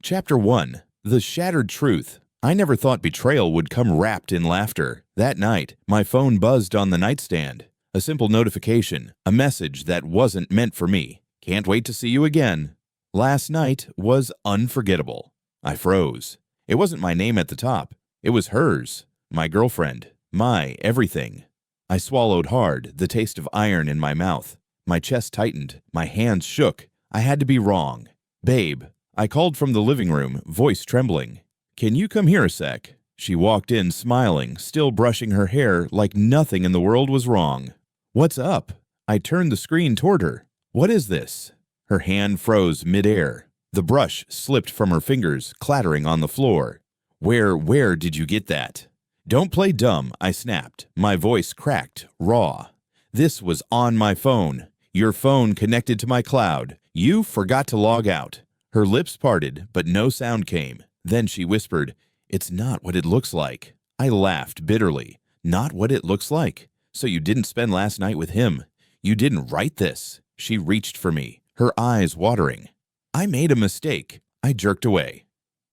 Chapter 1. The Shattered Truth. I never thought betrayal would come wrapped in laughter. That night, my phone buzzed on the nightstand. A simple notification, a message that wasn't meant for me. Can't wait to see you again. Last night was unforgettable. I froze. It wasn't my name at the top. It was hers, my girlfriend, my everything. I swallowed hard, the taste of iron in my mouth. My chest tightened, my hands shook. I had to be wrong. Babe. I called from the living room, voice trembling. Can you come here a sec? She walked in smiling, still brushing her hair like nothing in the world was wrong. What's up? I turned the screen toward her. What is this? Her hand froze midair. The brush slipped from her fingers, clattering on the floor. Where did you get that? Don't play dumb, I snapped. My voice cracked, raw. This was on my phone. Your phone connected to my cloud. You forgot to log out. Her lips parted, but no sound came. Then she whispered, "It's not what it looks like." I laughed bitterly. Not what it looks like? So you didn't spend last night with him. You didn't write this. She reached for me, her eyes watering. I made a mistake. I jerked away.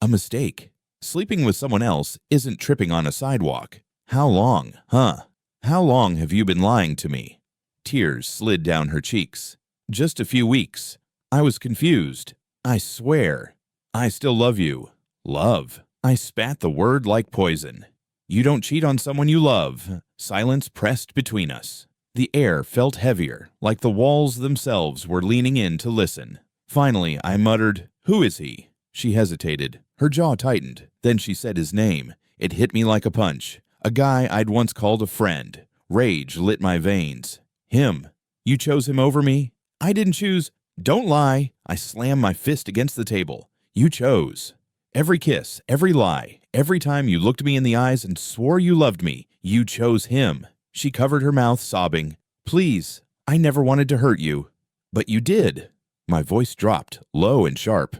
A mistake? Sleeping with someone else isn't tripping on a sidewalk. How long, huh? How long have you been lying to me? Tears slid down her cheeks. Just a few weeks. I was confused. I swear. I still love you. Love. I spat the word like poison. You don't cheat on someone you love. Silence pressed between us. The air felt heavier, like the walls themselves were leaning in to listen. Finally, I muttered, "Who is he?" She hesitated. Her jaw tightened. Then she said his name. It hit me like a punch. A guy I'd once called a friend. Rage lit my veins. Him. You chose him over me? I didn't choose. Don't lie. I slammed my fist against the table. You chose. Every kiss, every lie, every time you looked me in the eyes and swore you loved me, you chose him. She covered her mouth, sobbing. Please, I never wanted to hurt you. But you did. My voice dropped, low and sharp.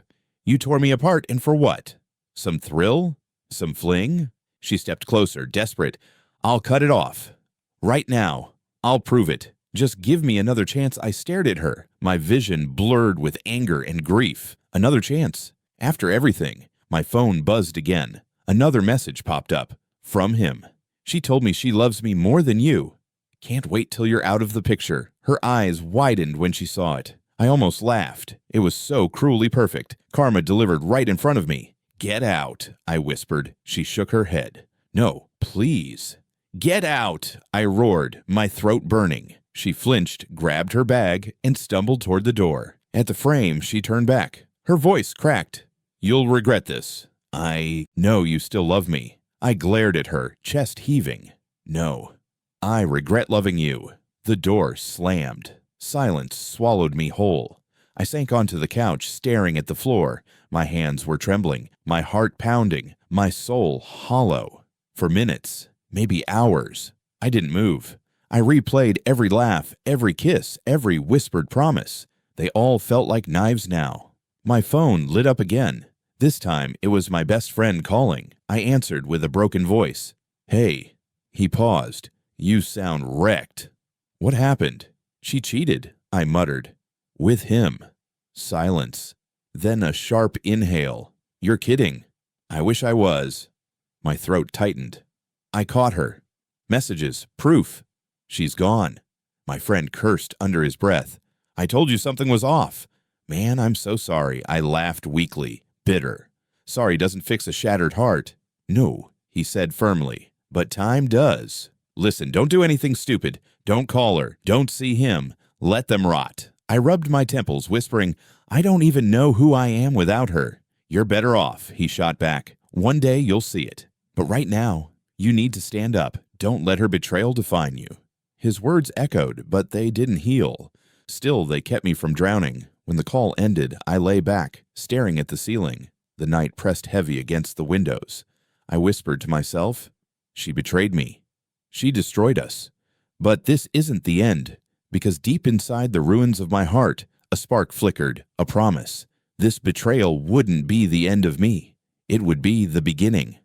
You tore me apart, and for what? Some thrill? Some fling? She stepped closer, desperate. I'll cut it off. Right now. I'll prove it. Just give me another chance. I stared at her, my vision blurred with anger and grief. Another chance. After everything, my phone buzzed again. Another message popped up. From him. She told me she loves me more than you. Can't wait till you're out of the picture. Her eyes widened when she saw it. I almost laughed. It was so cruelly perfect. Karma delivered right in front of me. Get out, I whispered. She shook her head. No, please. Get out, I roared, my throat burning. She flinched, grabbed her bag, and stumbled toward the door. At the frame, she turned back. Her voice cracked. You'll regret this. I know you still love me. I glared at her, chest heaving. No. I regret loving you. The door slammed. Silence swallowed me whole. I sank onto the couch, staring at the floor. My hands were trembling, my heart pounding, my soul hollow. For minutes, maybe hours, I didn't move. I replayed every laugh, every kiss, every whispered promise. They all felt like knives now. My phone lit up again. This time, it was my best friend calling. I answered with a broken voice. Hey. He paused. You sound wrecked. What happened? She cheated, I muttered. With him. Silence. Then a sharp inhale. You're kidding. I wish I was. My throat tightened. I caught her. Messages. Proof. She's gone. My friend cursed under his breath. I told you something was off. Man, I'm so sorry. I laughed weakly, bitter. Sorry doesn't fix a shattered heart. No, he said firmly. But time does. Listen, don't do anything stupid. Don't call her. Don't see him. Let them rot. I rubbed my temples, whispering, I don't even know who I am without her. You're better off, he shot back. One day you'll see it. But right now, you need to stand up. Don't let her betrayal define you. His words echoed, but they didn't heal. Still, they kept me from drowning. When the call ended, I lay back, staring at the ceiling. The night pressed heavy against the windows. I whispered to myself, she betrayed me. She destroyed us. But this isn't the end, because deep inside the ruins of my heart, a spark flickered, a promise. This betrayal wouldn't be the end of me. It would be the beginning.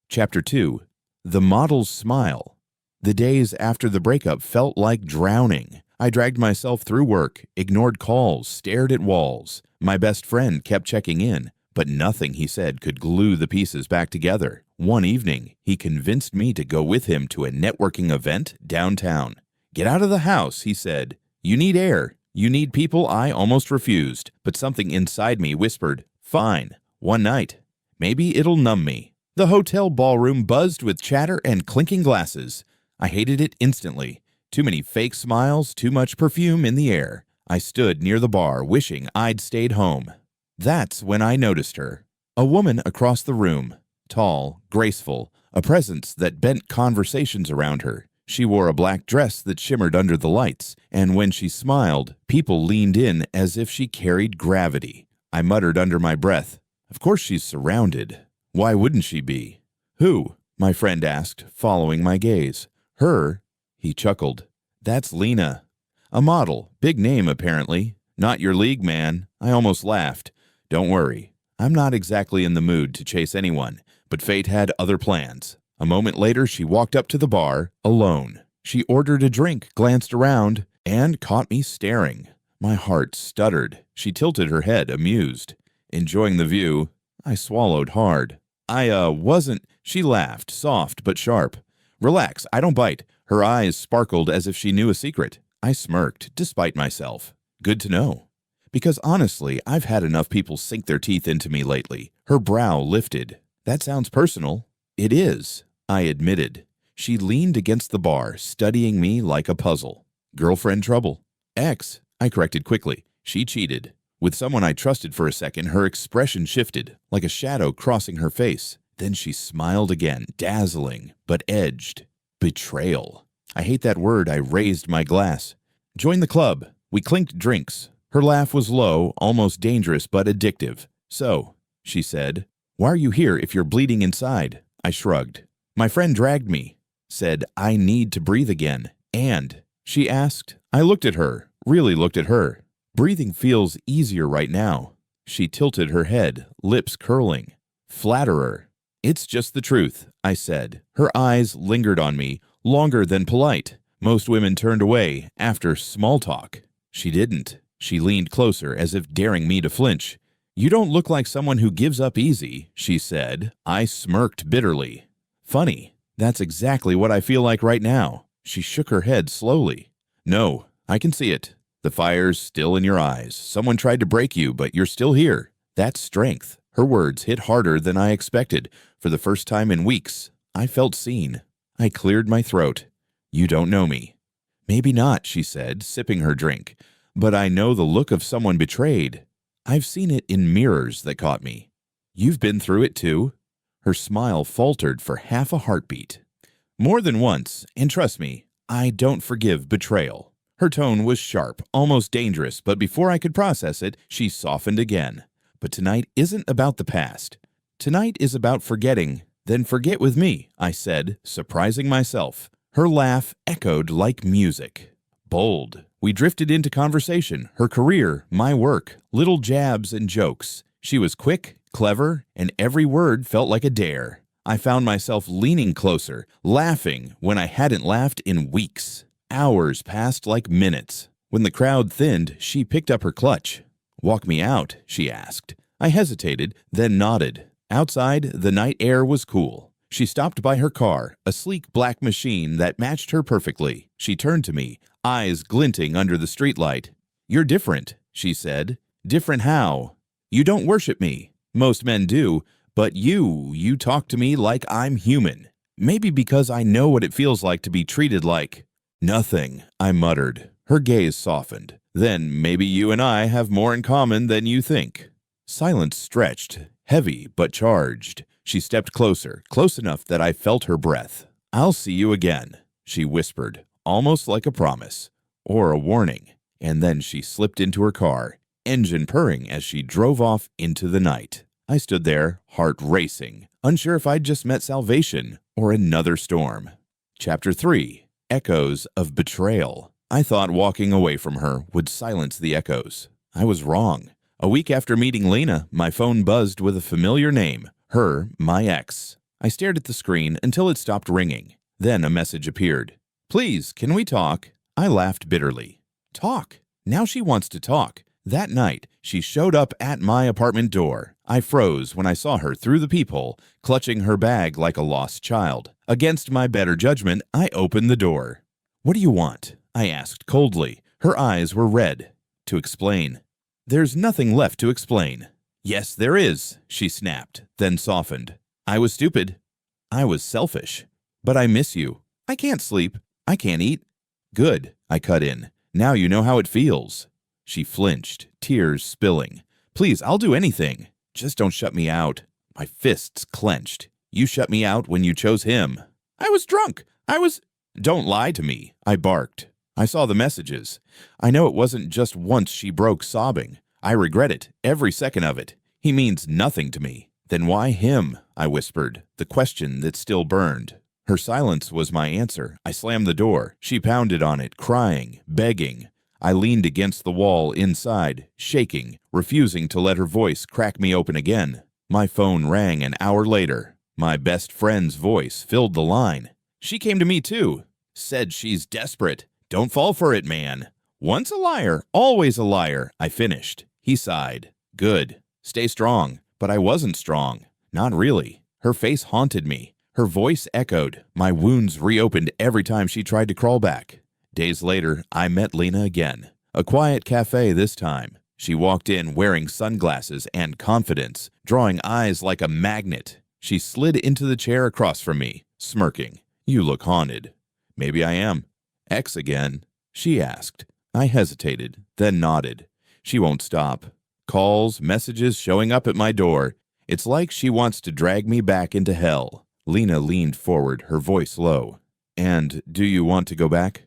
Chapter 2. The Model's Smile. The days after the breakup felt like drowning. I dragged myself through work, ignored calls, stared at walls. My best friend kept checking in, But nothing he said could glue the pieces back together. One evening, he convinced me to go with him to a networking event downtown. "Get out of the house," he said. "You need air. You need people." I almost refused, but something inside me whispered, "Fine, one night. Maybe it'll numb me." The hotel ballroom buzzed with chatter and clinking glasses. I hated it instantly. Too many fake smiles, too much perfume in the air. I stood near the bar, wishing I'd stayed home. That's when I noticed her. A woman across the room. Tall, graceful, a presence that bent conversations around her. She wore a black dress that shimmered under the lights, and when she smiled, people leaned in as if she carried gravity. I muttered under my breath, "Of course she's surrounded. Why wouldn't she be?" "Who?" my friend asked, following my gaze. "Her?" He chuckled. "That's Lena. A model, big name apparently. Not your league, man." I almost laughed. "Don't worry. I'm not exactly in the mood to chase anyone, but fate had other plans." A moment later, she walked up to the bar, alone. She ordered a drink, glanced around, and caught me staring. My heart stuttered. She tilted her head, amused. "Enjoying the view?" I swallowed hard. I wasn't." She laughed, soft but sharp. "Relax, I don't bite." Her eyes sparkled as if she knew a secret. I smirked, despite myself. "Good to know. Because honestly, I've had enough people sink their teeth into me lately." Her brow lifted. "That sounds personal." "It is," I admitted. She leaned against the bar, studying me like a puzzle. "Girlfriend trouble?" "Ex," I corrected quickly. She cheated. With someone I trusted for a second, her expression shifted, like a shadow crossing her face. Then she smiled again, dazzling, but edged. Betrayal. I hate that word. I raised my glass. "Join the club." We clinked drinks. Her laugh was low, almost dangerous but addictive. "So," she said, "why are you here if you're bleeding inside?" I shrugged. "My friend dragged me. Said I need to breathe again." "And?" she asked. I looked at her, really looked at her. "Breathing feels easier right now." She tilted her head, lips curling. "Flatterer." "It's just the truth," I said. Her eyes lingered on me, longer than polite. Most women turned away after small talk. She didn't. She leaned closer, as if daring me to flinch. "You don't look like someone who gives up easy," she said. I smirked bitterly. "Funny. That's exactly what I feel like right now." She shook her head slowly. "No, I can see it. The fire's still in your eyes. Someone tried to break you, but you're still here. That's strength." Her words hit harder than I expected. For the first time in weeks, I felt seen. I cleared my throat. "You don't know me." "Maybe not," she said, sipping her drink. "But I know the look of someone betrayed. I've seen it in mirrors that caught me." "You've been through it too?" Her smile faltered for half a heartbeat. "More than once, and trust me, I don't forgive betrayal." Her tone was sharp, almost dangerous, but before I could process it, she softened again. "But tonight isn't about the past. Tonight is about forgetting." "Then forget with me," I said, surprising myself. Her laugh echoed like music. Bold. We drifted into conversation, her career, my work, little jabs and jokes. She was quick, clever, and every word felt like a dare. I found myself leaning closer, laughing when I hadn't laughed in weeks. Hours passed like minutes. When the crowd thinned, she picked up her clutch. "Walk me out," she asked. I hesitated, then nodded. Outside, the night air was cool. She stopped by her car, a sleek black machine that matched her perfectly. She turned to me, eyes glinting under the streetlight. "You're different," she said. "Different how?" "You don't worship me. Most men do, but you talk to me like I'm human. Maybe because I know what it feels like to be treated like nothing," I muttered. Her gaze softened. "Then maybe you and I have more in common than you think." Silence stretched, heavy but charged. She stepped closer, close enough that I felt her breath. "I'll see you again," she whispered, almost like a promise or a warning. And then she slipped into her car, engine purring as she drove off into the night. I stood there, heart racing, unsure if I'd just met salvation or another storm. Chapter 3. Echoes of Betrayal. I thought walking away from her would silence the echoes. I was wrong. A week after meeting Lena, my phone buzzed with a familiar name. Her, my ex. I stared at the screen until it stopped ringing. Then a message appeared. "Please, can we talk?" I laughed bitterly. Talk? Now she wants to talk. That night, she showed up at my apartment door. I froze when I saw her through the peephole, clutching her bag like a lost child. Against my better judgment, I opened the door. "What do you want?" I asked coldly. Her eyes were red. "To explain." "There's nothing left to explain." "Yes, there is," she snapped, then softened. "I was stupid. I was selfish. But I miss you. I can't sleep. I can't eat." "Good," I cut in. "Now you know how it feels." She flinched, tears spilling. "Please, I'll do anything. Just don't shut me out." My fists clenched. "You shut me out when you chose him." "I was drunk. "Don't lie to me," I barked. "I saw the messages. I know it wasn't just once she broke sobbing. I regret it, every second of it. He means nothing to me." "Then why him?" I whispered, the question that still burned. Her silence was my answer. I slammed the door. She pounded on it, crying, begging. I leaned against the wall inside, shaking, refusing to let her voice crack me open again. My phone rang an hour later. My best friend's voice filled the line. "She came to me too. Said she's desperate. Don't fall for it, man. Once a liar, always a liar," I finished. He sighed. "Good. Stay strong." But I wasn't strong. Not really. Her face haunted me. Her voice echoed. My wounds reopened every time she tried to crawl back. Days later, I met Lena again. A quiet cafe this time. She walked in wearing sunglasses and confidence, drawing eyes like a magnet. She slid into the chair across from me, smirking. "You look haunted." "Maybe I am." "Ex again?" she asked. I hesitated, then nodded. She won't stop. Calls, messages showing up at my door. It's like she wants to drag me back into hell. Lena leaned forward, her voice low. "And do you want to go back?"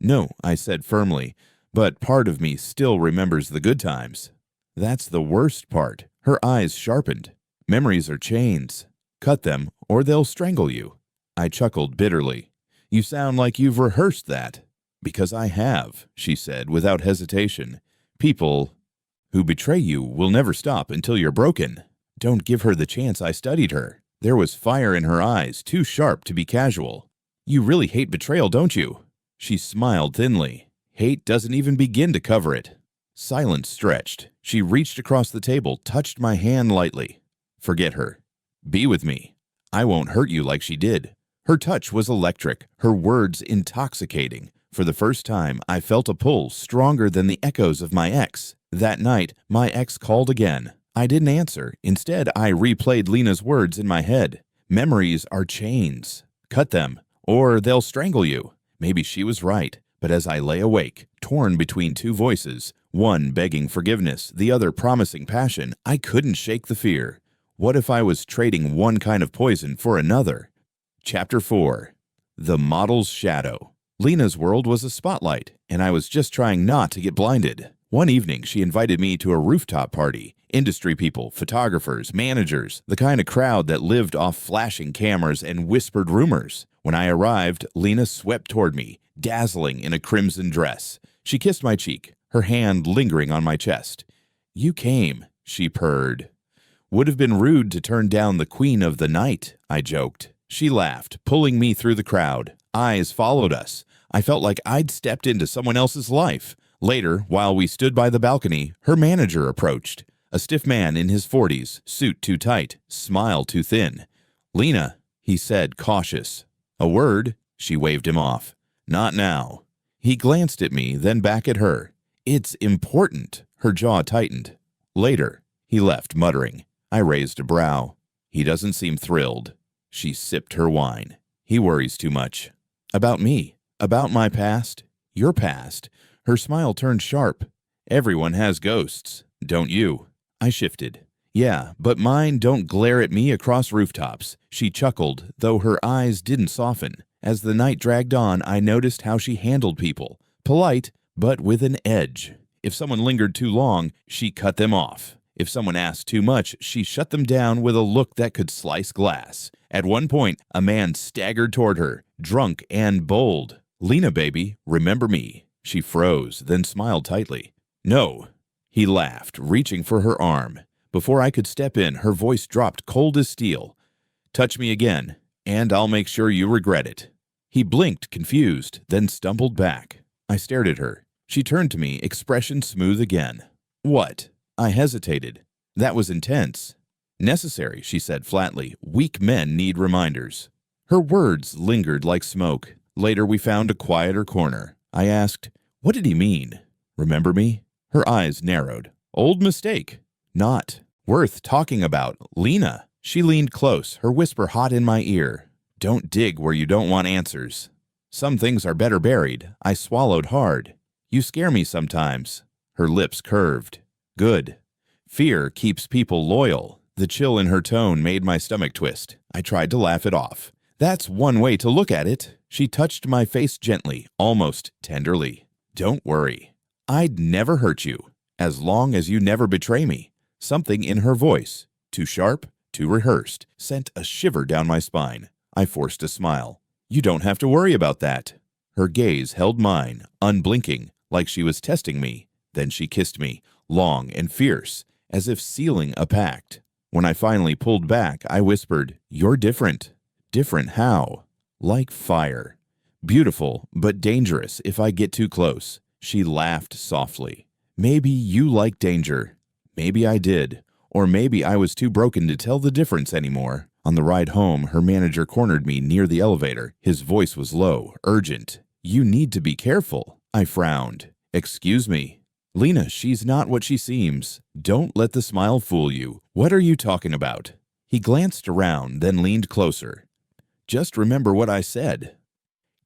"No," I said firmly, but part of me still remembers the good times. That's the worst part. Her eyes sharpened. "Memories are chains. Cut them, or they'll strangle you." I chuckled bitterly. "You sound like you've rehearsed that." "Because I have," she said without hesitation. "People who betray you will never stop until you're broken." Don't give her the chance. I studied her. There was fire in her eyes, too sharp to be casual. "You really hate betrayal, don't you?" She smiled thinly. "Hate doesn't even begin to cover it." Silence stretched. She reached across the table, touched my hand lightly. "Forget her. Be with me. I won't hurt you like she did." Her touch was electric, her words intoxicating. For the first time, I felt a pull stronger than the echoes of my ex. That night, my ex called again. I didn't answer. Instead, I replayed Lena's words in my head. "Memories are chains. Cut them, or they'll strangle you." Maybe she was right, but as I lay awake, torn between two voices, one begging forgiveness, the other promising passion, I couldn't shake the fear. What if I was trading one kind of poison for another? Chapter 4. The Model's Shadow. Lena's world was a spotlight, and I was just trying not to get blinded. One evening, she invited me to a rooftop party. Industry people, photographers, managers, the kind of crowd that lived off flashing cameras and whispered rumors. When I arrived, Lena swept toward me, dazzling in a crimson dress. She kissed my cheek, her hand lingering on my chest. "You came," she purred. "Would have been rude to turn down the queen of the night," I joked. She laughed, pulling me through the crowd. Eyes followed us. I felt like I'd stepped into someone else's life. Later, while we stood by the balcony, her manager approached. A stiff man in his 40s, suit too tight, smile too thin. "Lena," he said, cautious. "A word?" She waved him off. "Not now." He glanced at me, then back at her. "It's important." Her jaw tightened. "Later." He left, muttering. I raised a brow. "He doesn't seem thrilled." She sipped her wine. "He worries too much." "About me? About my past? Your past?" Her smile turned sharp. "Everyone has ghosts, don't you?" I shifted. "Yeah, but mine don't glare at me across rooftops." She chuckled, though her eyes didn't soften. As the night dragged on, I noticed how she handled people. Polite, but with an edge. If someone lingered too long, she cut them off. If someone asked too much, she shut them down with a look that could slice glass. At one point, a man staggered toward her, drunk and bold. "Lena, baby, remember me." She froze, then smiled tightly. "No." He laughed, reaching for her arm. Before I could step in, her voice dropped cold as steel. "Touch me again, and I'll make sure you regret it." He blinked, confused, then stumbled back. I stared at her. She turned to me, expression smooth again. "What?" I hesitated. "That was intense." Necessary, she said flatly. Weak men need reminders. Her words lingered like smoke. Later we found a quieter corner. I asked, "What did he mean? Remember me?" Her eyes narrowed. "Old mistake. Not worth talking about. Lena." She leaned close, her whisper hot in my ear. "Don't dig where you don't want answers. Some things are better buried." I swallowed hard. "You scare me sometimes." Her lips curved. "Good. Fear keeps people loyal." The chill in her tone made my stomach twist. I tried to laugh it off. "That's one way to look at it." She touched my face gently, almost tenderly. "Don't worry. I'd never hurt you, as long as you never betray me." Something in her voice, too sharp, too rehearsed, sent a shiver down my spine. I forced a smile. "You don't have to worry about that." Her gaze held mine, unblinking, like she was testing me. Then she kissed me, long and fierce, as if sealing a pact. When I finally pulled back, I whispered, "You're different." "Different how?" "Like fire. Beautiful, but dangerous if I get too close." She laughed softly. "Maybe you like danger." Maybe I did. Or maybe I was too broken to tell the difference anymore. On the ride home, her manager cornered me near the elevator. His voice was low, urgent. "You need to be careful." I frowned. "Excuse me." "Lena, she's not what she seems." "Don't let the smile fool you. What are you talking about?" He glanced around, then leaned closer. "Just remember what I said."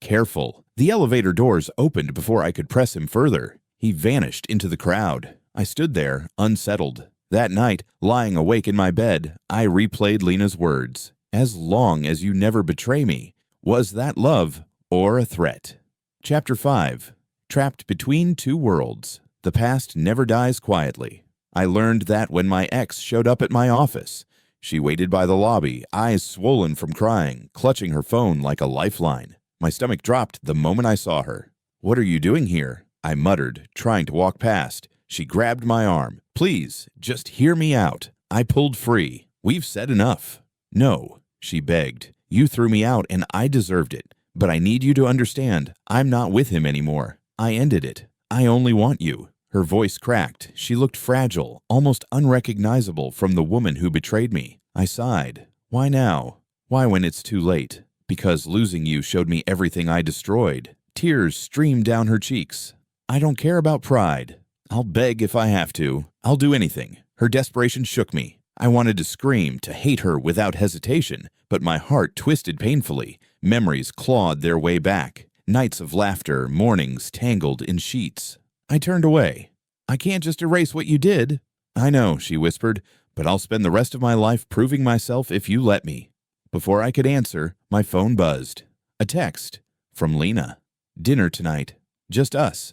Careful. The elevator doors opened before I could press him further. He vanished into the crowd. I stood there, unsettled. That night, lying awake in my bed, I replayed Lena's words. "As long as you never betray me." Was that love or a threat? Chapter 5. Trapped between two worlds. The past never dies quietly. I learned that when my ex showed up at my office. She waited by the lobby, eyes swollen from crying, clutching her phone like a lifeline. My stomach dropped the moment I saw her. "What are you doing here?" I muttered, trying to walk past. She grabbed my arm. "Please, just hear me out." I pulled free. "We've said enough." "No," she begged. "You threw me out and I deserved it. But I need you to understand, I'm not with him anymore. I ended it. I only want you." Her voice cracked. She looked fragile, almost unrecognizable from the woman who betrayed me. I sighed. "Why now? Why when it's too late?" "Because losing you showed me everything I destroyed." Tears streamed down her cheeks. "I don't care about pride. I'll beg if I have to. I'll do anything." Her desperation shook me. I wanted to scream, to hate her without hesitation, but my heart twisted painfully. Memories clawed their way back. Nights of laughter, mornings tangled in sheets. I turned away. "I can't just erase what you did." "I know," she whispered, "but I'll spend the rest of my life proving myself if you let me." Before I could answer, my phone buzzed. A text from Lena. "Dinner tonight. Just us.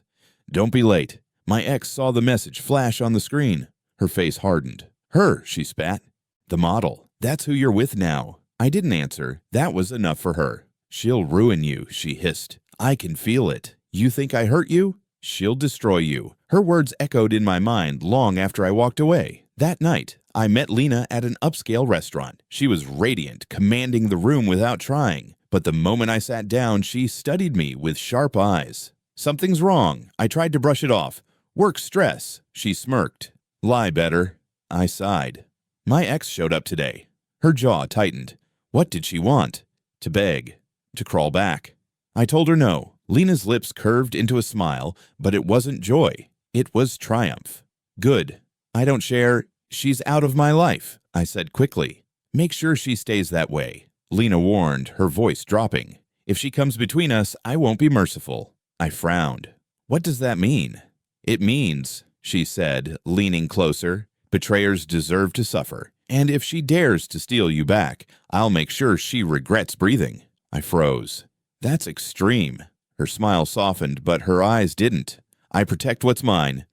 Don't be late." My ex saw the message flash on the screen. Her face hardened. "Her," she spat. "The model. That's who you're with now." I didn't answer. That was enough for her. "She'll ruin you," she hissed. "I can feel it. You think I hurt you? She'll destroy you." Her words echoed in my mind long after I walked away. That night, I met Lena at an upscale restaurant. She was radiant, commanding the room without trying. But the moment I sat down, she studied me with sharp eyes. "Something's wrong." I tried to brush it off. "Work stress." She smirked. "Lie better." I sighed. "My ex showed up today." Her jaw tightened. What did she want? To beg. To crawl back. I told her no. Lena's lips curved into a smile, but it wasn't joy. It was triumph. "Good. I don't share. She's out of my life," I said quickly. "Make sure she stays that way," Lena warned, her voice dropping. "If she comes between us, I won't be merciful." I frowned. "What does that mean?" "It means," she said, leaning closer, "betrayers deserve to suffer. And if she dares to steal you back, I'll make sure she regrets breathing." I froze. "That's extreme." Her smile softened, but her eyes didn't. "I protect what's mine."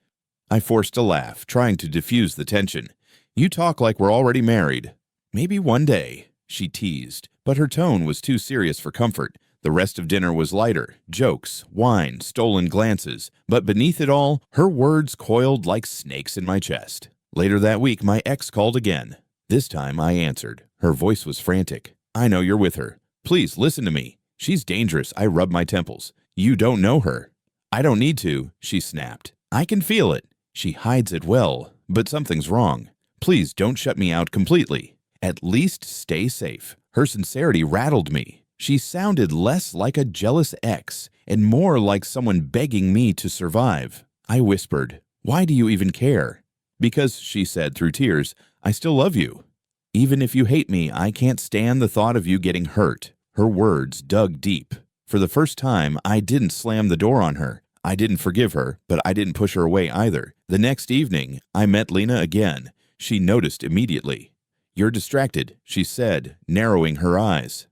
I forced a laugh, trying to diffuse the tension. "You talk like we're already married." "Maybe one day," she teased, but her tone was too serious for comfort. The rest of dinner was lighter. Jokes, wine, stolen glances. But beneath it all, her words coiled like snakes in my chest. Later that week, my ex called again. This time, I answered. Her voice was frantic. "I know you're with her. Please listen to me. She's dangerous." I rubbed my temples. "You don't know her." "I don't need to," she snapped. "I can feel it. She hides it well, but something's wrong." Please don't shut me out completely. At least stay safe." Her sincerity rattled me. She sounded less like a jealous ex and more like someone begging me to survive. I whispered, "Why do you even care?" "Because," she said through tears, "I still love you. Even if you hate me, I can't stand the thought of you getting hurt." Her words dug deep. For the first time, I didn't slam the door on her. I didn't forgive her, but I didn't push her away either. The next evening, I met Lena again. She noticed immediately. "You're distracted," she said, narrowing her eyes.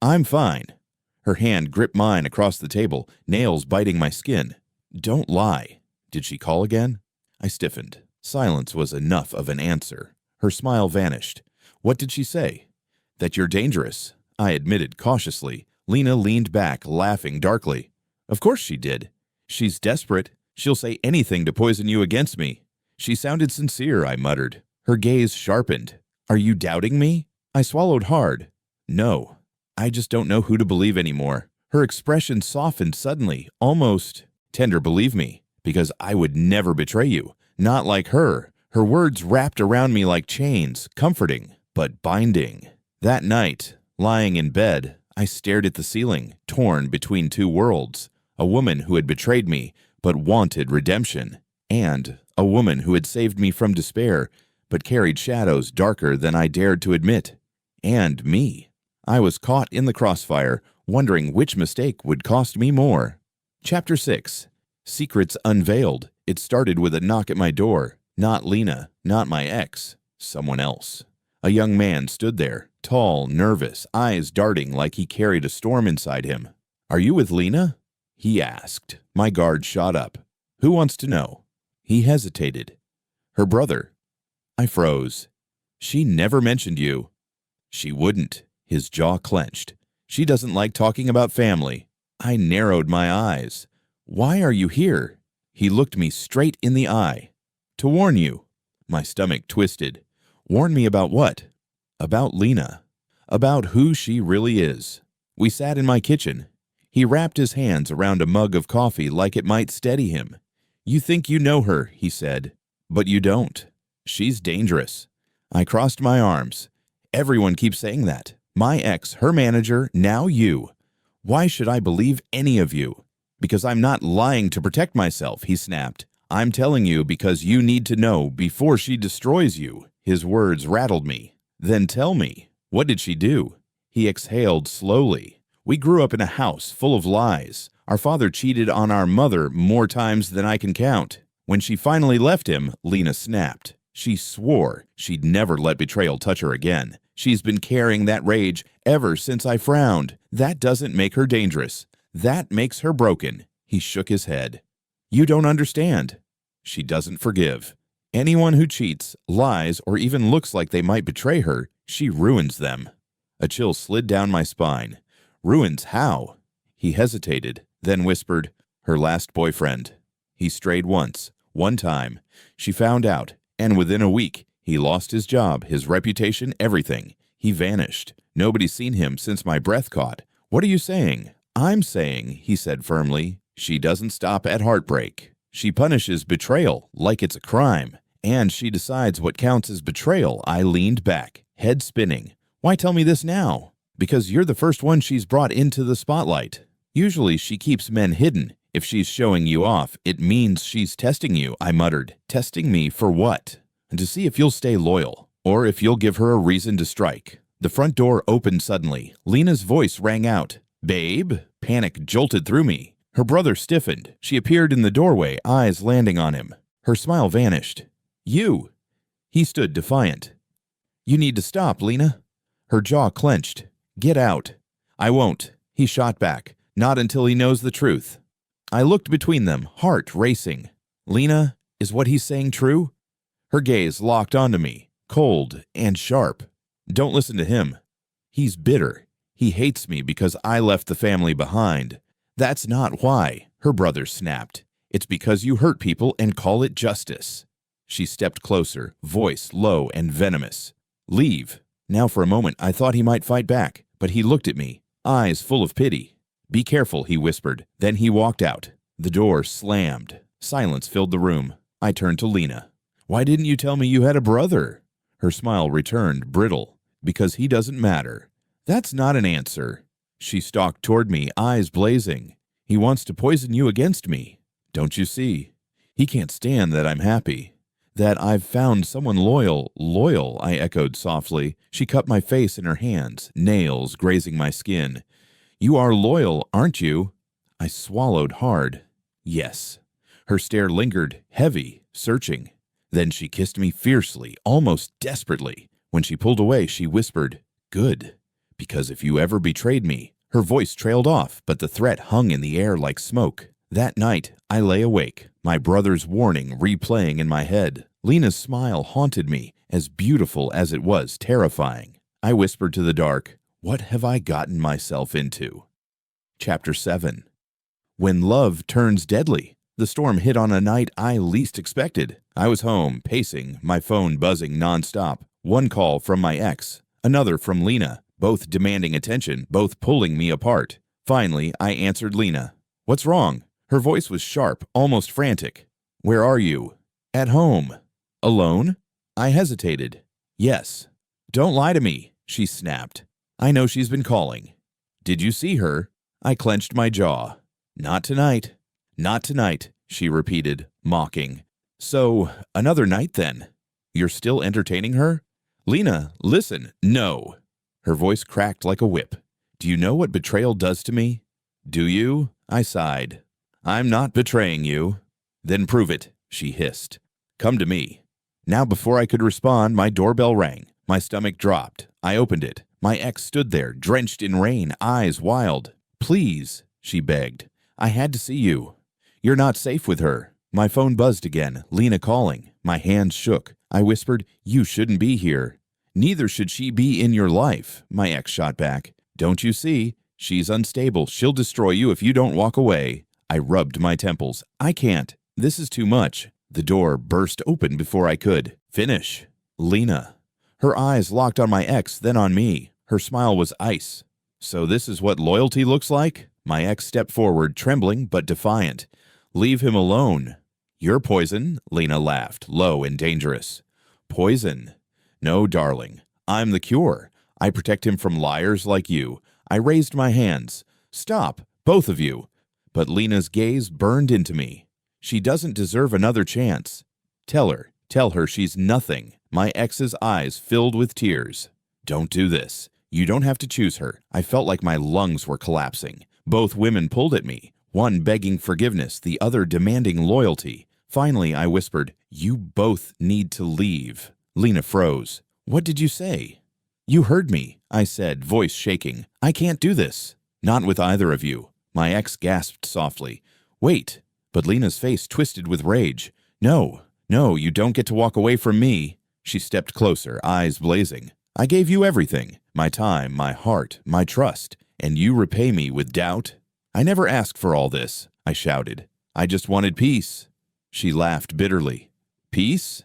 "I'm fine." Her hand gripped mine across the table, nails biting my skin. "Don't lie." Did she call again? I stiffened. Silence was enough of an answer. Her smile vanished. "What did she say?" "That you're dangerous," I admitted cautiously. Lena leaned back, laughing darkly. "Of course she did. She's desperate. She'll say anything to poison you against me." "She sounded sincere," I muttered. Her gaze sharpened. "Are you doubting me?" I swallowed hard. "No. I just don't know who to believe anymore." Her expression softened suddenly, almost tender. "Believe me, because I would never betray you. Not like her." Her words wrapped around me like chains, comforting, but binding. That night, lying in bed, I stared at the ceiling, torn between two worlds. A woman who had betrayed me, but wanted redemption. And a woman who had saved me from despair, but carried shadows darker than I dared to admit. And me. I was caught in the crossfire, wondering which mistake would cost me more. Chapter 6. Secrets Unveiled. It started with a knock at my door. Not Lena, not my ex, someone else. A young man stood there, tall, nervous, eyes darting like he carried a storm inside him. "Are you with Lena?" he asked. My guard shot up. "Who wants to know?" He hesitated. "Her brother." I froze. "She never mentioned you." "She wouldn't." His jaw clenched. "She doesn't like talking about family." I narrowed my eyes. "Why are you here?" He looked me straight in the eye. "To warn you." My stomach twisted. "Warn me about what?" "About Lena. About who she really is." We sat in my kitchen. He wrapped his hands around a mug of coffee like it might steady him. "You think you know her," he said, "but you don't. She's dangerous." I crossed my arms. "Everyone keeps saying that. My ex, her manager, now you. Why should I believe any of you?" "Because I'm not lying to protect myself," he snapped. "I'm telling you because you need to know before she destroys you." His words rattled me. "Then tell me, what did she do?" He exhaled slowly. "We grew up in a house full of lies. Our father cheated on our mother more times than I can count. When she finally left him," Lena snapped. She swore she'd never let betrayal touch her again. "She's been carrying that rage ever since I frowned. That doesn't make her dangerous. That makes her broken." He shook his head. "You don't understand. She doesn't forgive. Anyone who cheats, lies, or even looks like they might betray her, she ruins them." A chill slid down my spine. "Ruins how?" He hesitated, then whispered, "Her last boyfriend. He strayed once, one time. She found out, and within a week, he lost his job, his reputation, everything. He vanished. Nobody's seen him since my breath caught." "What are you saying?" "I'm saying," he said firmly, "she doesn't stop at heartbreak. She punishes betrayal like it's a crime. And she decides what counts as betrayal." I leaned back, head spinning. "Why tell me this now?" "Because you're the first one she's brought into the spotlight. Usually she keeps men hidden. If she's showing you off, it means she's testing you," I muttered. "Testing me for what?" "And to see if you'll stay loyal, or if you'll give her a reason to strike." The front door opened suddenly. Lena's voice rang out. "Babe?" Panic jolted through me. Her brother stiffened. She appeared in the doorway, eyes landing on him. Her smile vanished. "You!" He stood defiant. "You need to stop, Lena." Her jaw clenched. "Get out." "I won't." He shot back. "Not until he knows the truth." I looked between them, heart racing. "Lena, is what he's saying true?" Her gaze locked onto me, cold and sharp. "Don't listen to him. He's bitter. He hates me because I left the family behind." "That's not why," her brother snapped. "It's because you hurt people and call it justice." She stepped closer, voice low and venomous. "Leave." Now for a moment I thought he might fight back, but he looked at me, eyes full of pity. "Be careful," he whispered. Then he walked out. The door slammed. Silence filled the room. I turned to Lena. "Why didn't you tell me you had a brother?" Her smile returned, brittle. Because he doesn't matter. That's not an answer. She stalked toward me, eyes blazing. He wants to poison you against me. Don't you see? He can't stand that I'm happy. That I've found someone loyal. Loyal, I echoed softly. She cupped my face in her hands, nails grazing my skin. You are loyal, aren't you? I swallowed hard. Yes. Her stare lingered, heavy, searching. Then she kissed me fiercely, almost desperately. When she pulled away, she whispered, "Good. Because if you ever betrayed me." Her voice trailed off, but the threat hung in the air like smoke. That night, I lay awake, my brother's warning replaying in my head. Lena's smile haunted me, as beautiful as it was terrifying. I whispered to the dark, "What have I gotten myself into?" Chapter 7. When love turns deadly. The storm hit on a night I least expected. I was home, pacing, my phone buzzing nonstop. One call from my ex, another from Lena, both demanding attention, both pulling me apart. Finally, I answered Lena. "What's wrong?" Her voice was sharp, almost frantic. "Where are you?" "At home." "Alone?" I hesitated. "Yes." "Don't lie to me," she snapped. "I know she's been calling." "Did you see her?" I clenched my jaw. "Not tonight." "Not tonight," she repeated, mocking. "So, another night then? You're still entertaining her?" "Lena, listen." "No." Her voice cracked like a whip. "Do you know what betrayal does to me?" "Do you?" I sighed. "I'm not betraying you." "Then prove it," she hissed. "Come to me." Now before I could respond, my doorbell rang. My stomach dropped. I opened it. My ex stood there, drenched in rain, eyes wild. "Please," she begged. "I had to see you." "You're not safe with her." My phone buzzed again, Lena calling. My hands shook. I whispered, "You shouldn't be here." "Neither should she be in your life," my ex shot back. "Don't you see? She's unstable. She'll destroy you if you don't walk away." I rubbed my temples. "I can't. This is too much." The door burst open before I could finish. Lena. Her eyes locked on my ex, then on me. Her smile was ice. "So this is what loyalty looks like?" My ex stepped forward, trembling but defiant. "Leave him alone." "You're poison," Lena laughed, low and dangerous. "Poison? No, darling. I'm the cure. I protect him from liars like you." I raised my hands. "Stop, both of you." But Lena's gaze burned into me. "She doesn't deserve another chance." Tell her she's nothing." My ex's eyes filled with tears. "Don't do this. You don't have to choose her." I felt like my lungs were collapsing. Both women pulled at me, one begging forgiveness, the other demanding loyalty. Finally, I whispered, "You both need to leave." Lena froze. "What did you say?" "You heard me," I said, voice shaking. "I can't do this." "Not with either of you." My ex gasped softly. "Wait." But Lena's face twisted with rage. No, you don't get to walk away from me." She stepped closer, eyes blazing. "I gave you everything. My time, my heart, my trust. And you repay me with doubt?" "I never asked for all this," I shouted. "I just wanted peace." She laughed bitterly. "Peace?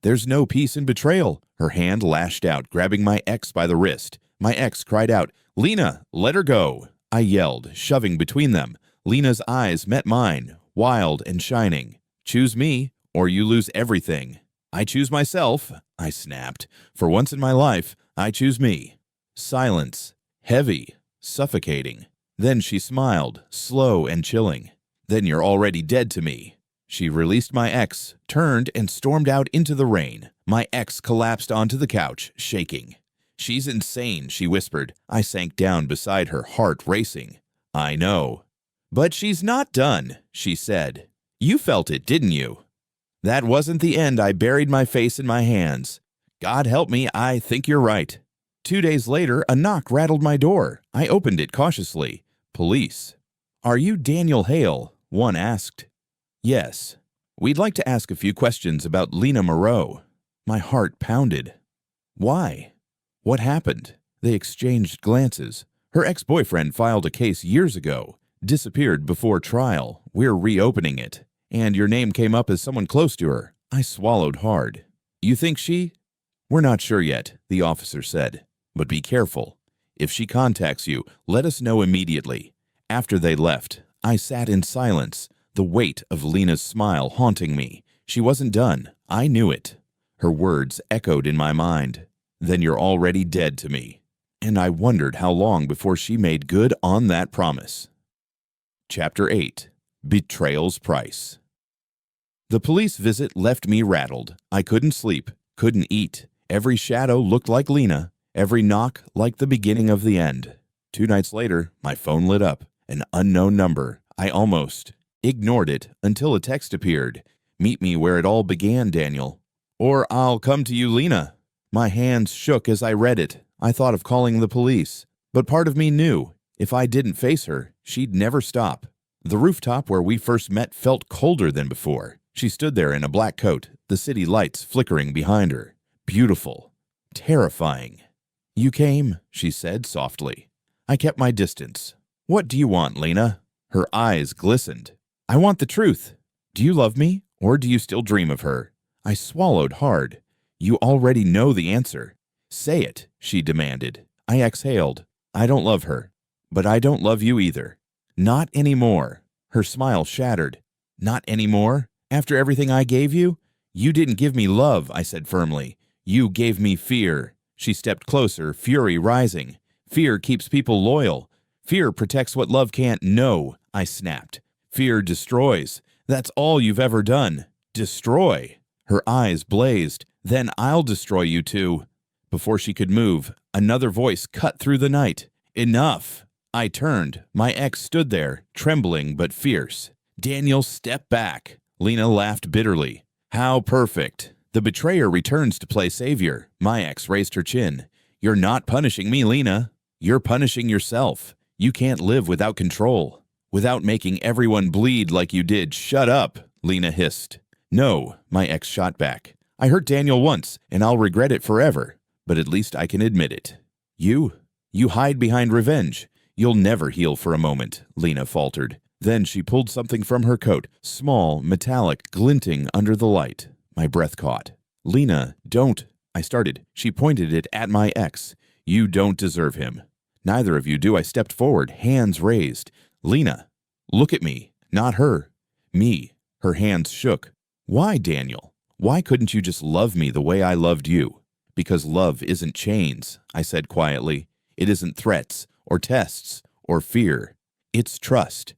There's no peace in betrayal." Her hand lashed out, grabbing my ex by the wrist. My ex cried out, "Lena, let her go." I yelled, shoving between them. Lena's eyes met mine, wild and shining. "Choose me, or you lose everything." "I choose myself," I snapped. "For once in my life, I choose me." Silence. Heavy. Suffocating. Then she smiled, slow and chilling. "Then you're already dead to me." She released my ex, turned, and stormed out into the rain. My ex collapsed onto the couch, shaking. "She's insane," she whispered. I sank down beside her, heart racing. "I know." "But she's not done," she said. "You felt it, didn't you?" That wasn't the end. I buried my face in my hands. "God help me, I think you're right." 2 days later, a knock rattled my door. I opened it cautiously. Police. "Are you Daniel Hale?" one asked. "Yes." "We'd like to ask a few questions about Lena Moreau." My heart pounded. "Why? What happened?" They exchanged glances. "Her ex-boyfriend filed a case years ago. Disappeared before trial. We're reopening it. And your name came up as someone close to her." I swallowed hard. "You think she—" "We're not sure yet," the officer said. "But be careful. If she contacts you, let us know immediately." After they left, I sat in silence, the weight of Lena's smile haunting me. She wasn't done. I knew it. Her words echoed in my mind. Then you're already dead to me. And I wondered how long before she made good on that promise. Chapter 8. Betrayal's Price. The police visit left me rattled. I couldn't sleep, couldn't eat. Every shadow looked like Lena, every knock like the beginning of the end. 2 nights later, my phone lit up. An unknown number. I almost ignored it until a text appeared. Meet me where it all began, Daniel. Or I'll come to you, Lena. My hands shook as I read it. I thought of calling the police. But part of me knew, if I didn't face her, she'd never stop. The rooftop where we first met felt colder than before. She stood there in a black coat, the city lights flickering behind her. Beautiful. Terrifying. You came, she said softly. I kept my distance. What do you want, Lena? Her eyes glistened. I want the truth. Do you love me, or do you still dream of her? I swallowed hard. You already know the answer. Say it, she demanded. I exhaled. I don't love her, but I don't love you either. Not anymore. Her smile shattered. Not anymore? After everything I gave you? You didn't give me love, I said firmly. You gave me fear. She stepped closer, fury rising. Fear keeps people loyal. Fear protects what love can't. No, I snapped. Fear destroys. That's all you've ever done. Destroy. Her eyes blazed. Then I'll destroy you too. Before she could move, another voice cut through the night. Enough. I turned. My ex stood there, trembling but fierce. Daniel, step back. Lena laughed bitterly. How perfect. The betrayer returns to play savior. My ex raised her chin. You're not punishing me, Lena. You're punishing yourself. You can't live without control. Without making everyone bleed like you did. Shut up, Lena hissed. No, my ex shot back. I hurt Daniel once, and I'll regret it forever. But at least I can admit it. You hide behind revenge. You'll never heal for a moment, Lena faltered. Then she pulled something from her coat, small, metallic, glinting under the light. My breath caught. Lena, don't, I started. She pointed it at my ex. You don't deserve him. Neither of you do. I stepped forward, hands raised. Lena, look at me, not her. Me. Her hands shook. Why, Daniel? Why couldn't you just love me the way I loved you? Because love isn't chains, I said quietly. It isn't threats, or tests, or fear. It's trust.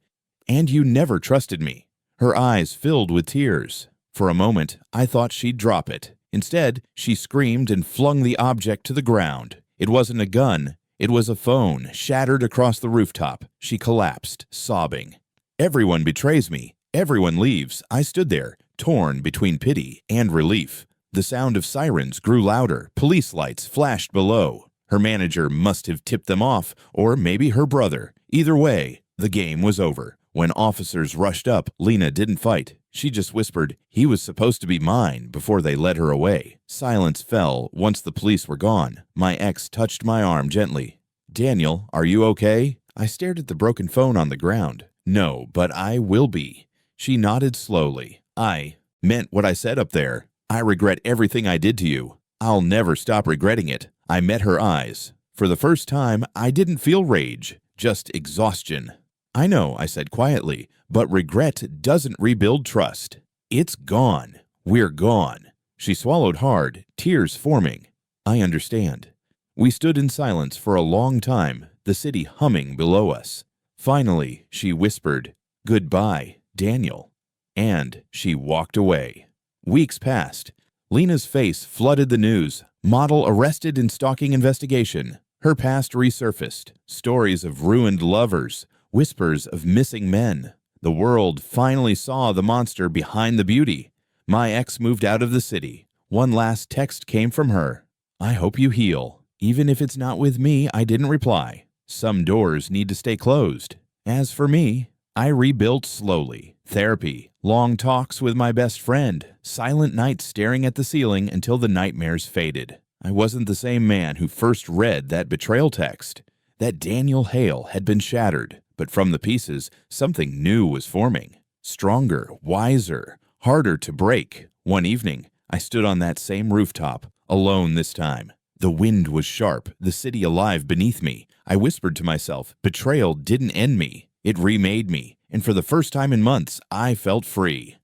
And you never trusted me. Her eyes filled with tears. For a moment, I thought she'd drop it. Instead, she screamed and flung the object to the ground. It wasn't a gun. It was a phone, shattered across the rooftop. She collapsed, sobbing. Everyone betrays me. Everyone leaves. I stood there, torn between pity and relief. The sound of sirens grew louder. Police lights flashed below. Her manager must have tipped them off, or maybe her brother. Either way, the game was over. When officers rushed up, Lena didn't fight. She just whispered, "He was supposed to be mine," before they led her away. Silence fell once the police were gone. My ex touched my arm gently. "Daniel, are you okay?" I stared at the broken phone on the ground. "No, but I will be." She nodded slowly. "I meant what I said up there. I regret everything I did to you. I'll never stop regretting it." I met her eyes. For the first time, I didn't feel rage, just exhaustion. "I know," I said quietly, "but regret doesn't rebuild trust. It's gone. We're gone." She swallowed hard, tears forming. "I understand." We stood in silence for a long time, the city humming below us. Finally, she whispered, "Goodbye, Daniel." And she walked away. Weeks passed. Lena's face flooded the news. Model arrested in stalking investigation. Her past resurfaced. Stories of ruined lovers. Whispers of missing men. The world finally saw the monster behind the beauty. My ex moved out of the city. One last text came from her. "I hope you heal." Even if it's not with me, I didn't reply. Some doors need to stay closed. As for me, I rebuilt slowly. Therapy, long talks with my best friend, silent nights staring at the ceiling until the nightmares faded. I wasn't the same man who first read that betrayal text. That Daniel Hale had been shattered, but from the pieces, something new was forming. Stronger, wiser, harder to break. One evening, I stood on that same rooftop, alone this time. The wind was sharp, the city alive beneath me. I whispered to myself, betrayal didn't end me. It remade me, and for the first time in months, I felt free.